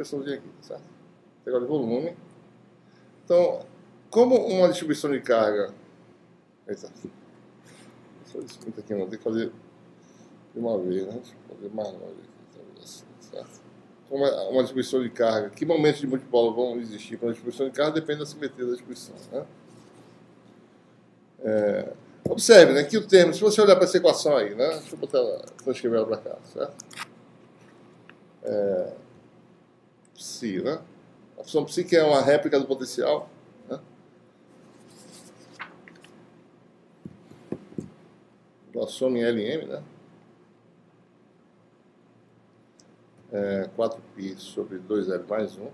expressãozinha aqui, certo? Integral de volume. Então, como uma distribuição de carga... Eita. Deixa eu isso aqui, não. Tem que fazer de uma vez, né? Deixa eu fazer mais longe aqui, certo? Como é uma distribuição de carga, que momentos de multipolo vão existir para a distribuição de carga depende da simetria da distribuição, né? Observe, né, que o termo, se você olhar para essa equação aí, né? Deixa eu botar ela, transcrever ela para cá, certo? Psi, né? A função psi que é uma réplica do potencial, né? Da soma em L em M, né? 4π sobre 2L mais 1,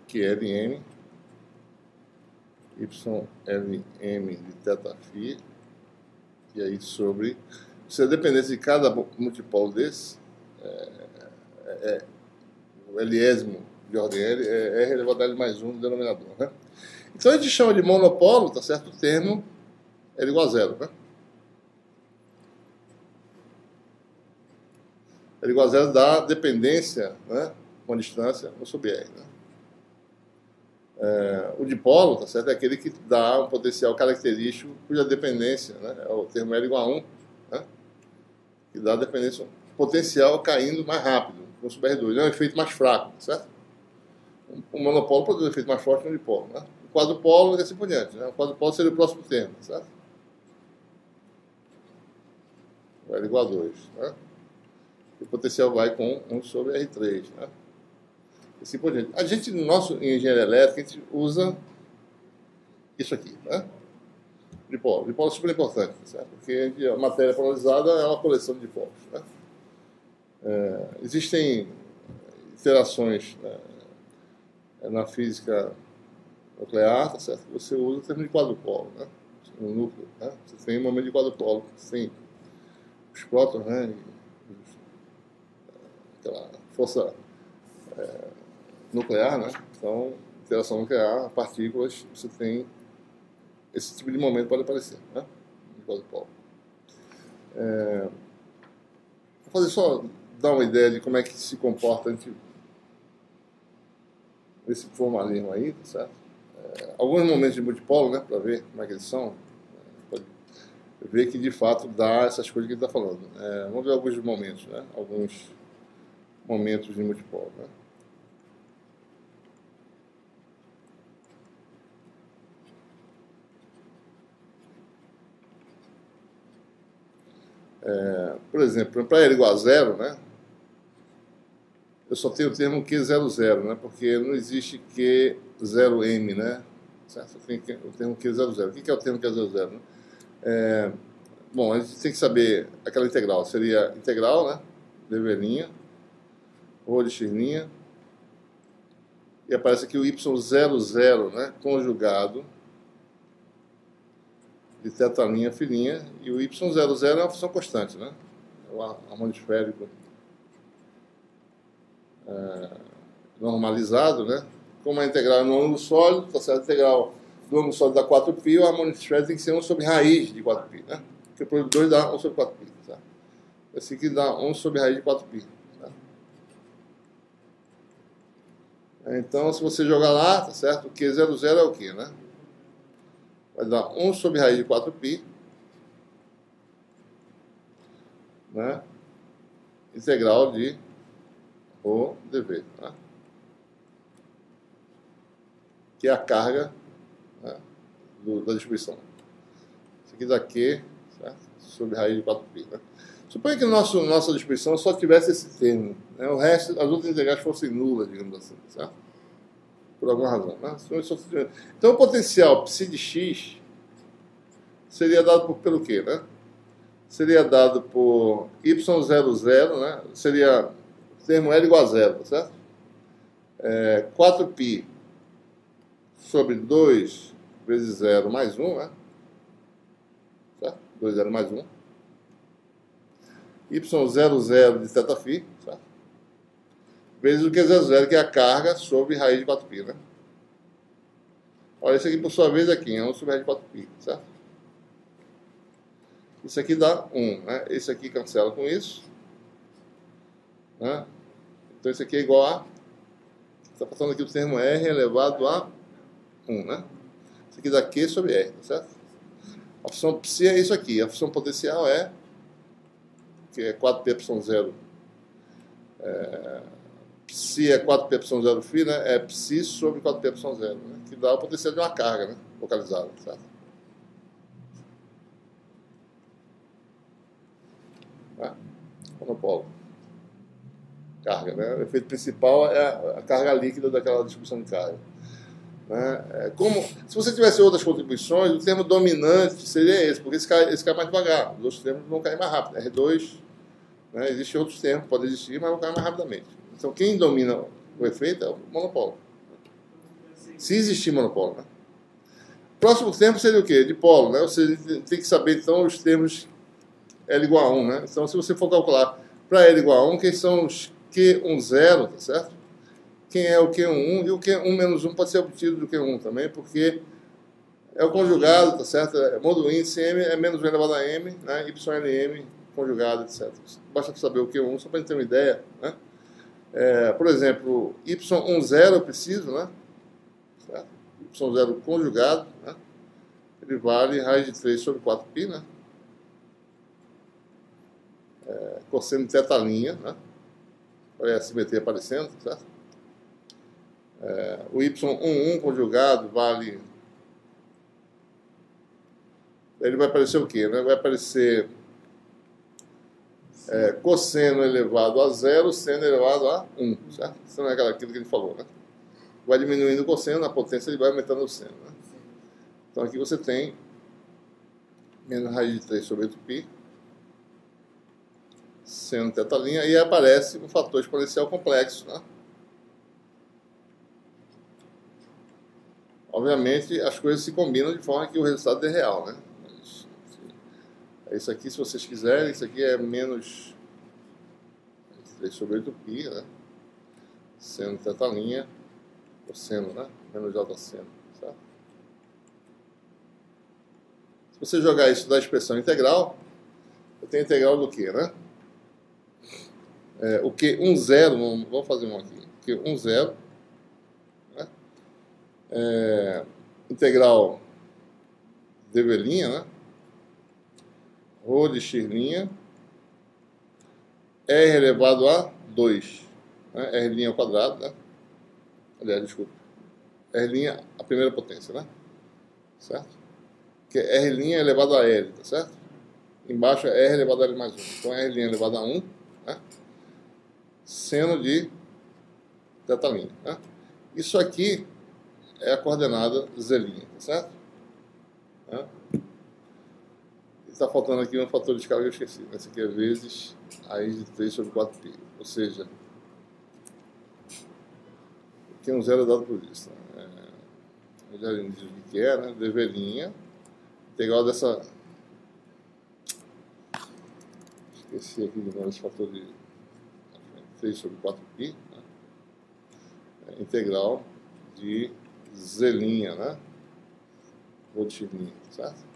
que é L em M, YLM de θφ, e aí sobre... Se a dependência de cada multipolo desse, o Lésimo de ordem L é R elevado a L mais 1 no denominador, né? Então a gente chama de monopolo, tá certo? O termo L igual a zero, né? L igual a zero dá dependência, né, com a distância no sobre R, né? O dipolo, tá certo? É aquele que dá um potencial característico cuja dependência, né, é o termo L igual a 1, né, que dá a dependência potencial caindo mais rápido no sobre R2. É um efeito mais fraco, certo? O monopolo produz um efeito mais forte no dipolo, né? O quadrupolo e assim por diante, né? O quadrupolo seria o próximo termo, certo? O L igual a 2, né? O potencial vai com 1 sobre R3, né? Assim por diante. A gente, no nosso em engenharia elétrica, a gente usa isso aqui, né? Dipolo. Dipolo é super importante, certo? Porque a matéria polarizada é uma coleção de dipolos, né? Existem interações, né, na física nuclear, tá certo? Você usa o termo de quadrupolo, né? No núcleo, né? Você tem um momento de quadrupolo, você tem os prótons, né? Aquela força nuclear, né? Então, interação nuclear, partículas, você tem esse tipo de momento pode aparecer, né? De quadrupolo. Vou fazer só dar uma ideia de como é que se comporta esse formalismo aí, tá certo? Alguns momentos de multipolo, né? Para ver como é que eles são, pode ver que de fato dá essas coisas que ele está falando. Vamos ver alguns momentos, né? Alguns momentos de multipolo, né? Por exemplo, para L igual a zero, né? Eu só tenho o termo Q00, né? Porque não existe Q0M, né? Certo? Tem o termo Q00. O que é o termo Q00, né? Bom, a gente tem que saber aquela integral. Seria integral, né? Dv', rho de x', e aparece aqui o y00, né? Conjugado de θ' filhinha, e o y00 é uma função constante, né? É o harmonisférico normalizado, né? Como a integral é no ângulo sólido, tá certo? A integral do ângulo sólido dá 4π, o harmonisférico tem que ser 1 sobre raiz de 4π, né? Porque o produto 2 dá 1 sobre 4π, tá? Esse aqui dá 1 sobre raiz de 4π, tá? Então, se você jogar lá, tá certo? O Q00 é o quê, né? Vai dar 1 sobre raiz de 4π, né? Integral de rho dv, tá? Que é a carga, né, da distribuição. Isso aqui dá Q, certo? Sobre raiz de 4π, né? Suponha que nossa distribuição só tivesse esse termo, né? O resto, as outras integrais fossem nulas, digamos assim, certo? Por alguma razão, né? Então o potencial psi de x seria dado pelo quê, né? Seria dado por y00, né? Seria o termo L igual a zero, tá certo? 4π sobre 2 vezes 0 mais 1, né? Certo? 2 0 mais 1. Y00 de θφ, certo? Vezes o Q00, que é a carga sobre raiz de 4π, né? Olha, isso aqui, por sua vez, aqui é 1 sobre raiz de 4π, certo? Isso aqui dá 1, né? Esse aqui cancela com isso. né? Então isso aqui é igual a... Está passando aqui o termo R elevado a 1, né? Isso aqui dá Q sobre R, tá certo? A função psi é isso aqui. A função potencial é... que é 4πε0. Psi é 4πε0 φ, né? É psi sobre 4πε0, né? Que dá o potencial de uma carga, né? Localizada, certo? Monopolo. Carga, né? O efeito principal é a carga líquida daquela distribuição de carga. Né? Se você tivesse outras contribuições, o termo dominante seria esse, porque esse cai mais devagar. Os outros termos vão cair mais rápido. R2, né? Existem outros termos, podem existir, mas vão cair mais rapidamente. Então, quem domina o efeito é o monopolo. Se existir monopolo, né? Próximo termo seria o quê? Dipolo, né? Você tem que saber, então, os termos L igual a 1, né? Então, se você for calcular para L igual a 1, quem são os Q10, tá certo? Quem é o Q11, e o Q1 menos 1 pode ser obtido do Q1 também, porque é o conjugado, tá certo? Módulo índice M é menos 1 elevado a M, né? YLM conjugado, etc. Basta saber o Q1, só para a gente ter uma ideia, né? Por exemplo, Y10 eu preciso, né? Certo? Y0 conjugado, né? Ele vale raiz de 3 sobre 4π, né? Cosseno de θ', né? Olha a simetria aparecendo, certo? O Y11 conjugado vale... Ele vai aparecer o quê? Né? Vai aparecer cosseno elevado a 0, seno elevado a 1, certo? Isso não é aquilo que a gente falou, né? Vai diminuindo o cosseno, a potência ele vai aumentando o seno, né? Então aqui você tem menos raiz de 3 sobre 8π, seno θ', e aí aparece um fator exponencial complexo, né? Obviamente, as coisas se combinam de forma que o resultado é real, né? Mas, isso aqui, se vocês quiserem, isso aqui é menos 3 sobre 8π, né? Seno θ', cosseno, né? Menos j seno, certo? Se você jogar isso da expressão integral, eu tenho integral do quê, né? O Q10, vamos fazer um aqui. Q10, né? Integral dv', né? Rho de x', r elevado a 2, né? R' ao quadrado, né? Aliás, desculpa. R' a primeira potência, né? Certo? Que é R' elevado a L, tá certo? Embaixo é R elevado a L mais 1. Então, R' elevado a 1, né? Seno de θ', né? Isso aqui é a coordenada Z', tá certo? Né? Está faltando aqui um fator de escala que eu esqueci. Esse aqui é vezes raiz de 3 sobre 4π. Ou seja, aqui um zero é dado por isso. Eu já disse o que é, né? Dv', integral dessa... Esqueci aqui de novo esse fator de 3 sobre 4π. Né? Integral de Z', né? Ou de x', certo?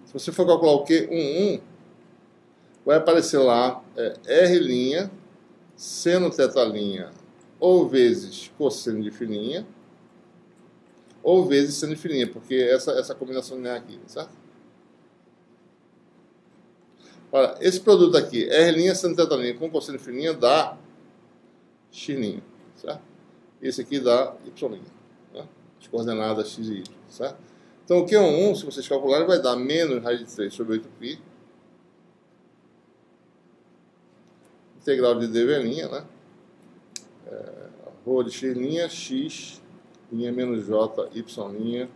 Se você for calcular o Q11, vai aparecer lá R', seno θ', ou vezes cosseno de φ', ou vezes seno de φ', porque essa combinação linear aqui, certo? Olha, esse produto aqui, R', seno θ' com cosseno de φ' dá x', certo? Esse aqui dá y', né? As coordenadas x e y, certo? Então o Q11, se vocês calcularem, vai dar menos raiz de 3 sobre 8π, integral de dv', né? Rho de x', x' menos j, y',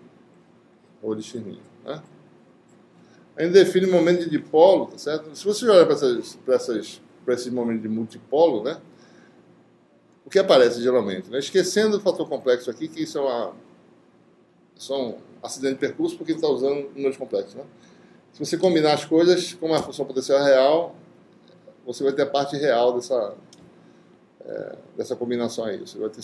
rho de x', né? A gente define o momento de dipolo, tá certo? Se você olhar para esses momentos de multipolo, né? O que aparece geralmente, né? Esquecendo o fator complexo aqui, que isso é são acidente de percurso, porque ele está usando números complexos, né? Se você combinar as coisas, como a função potencial é real, você vai ter a parte real dessa combinação aí. Você vai ter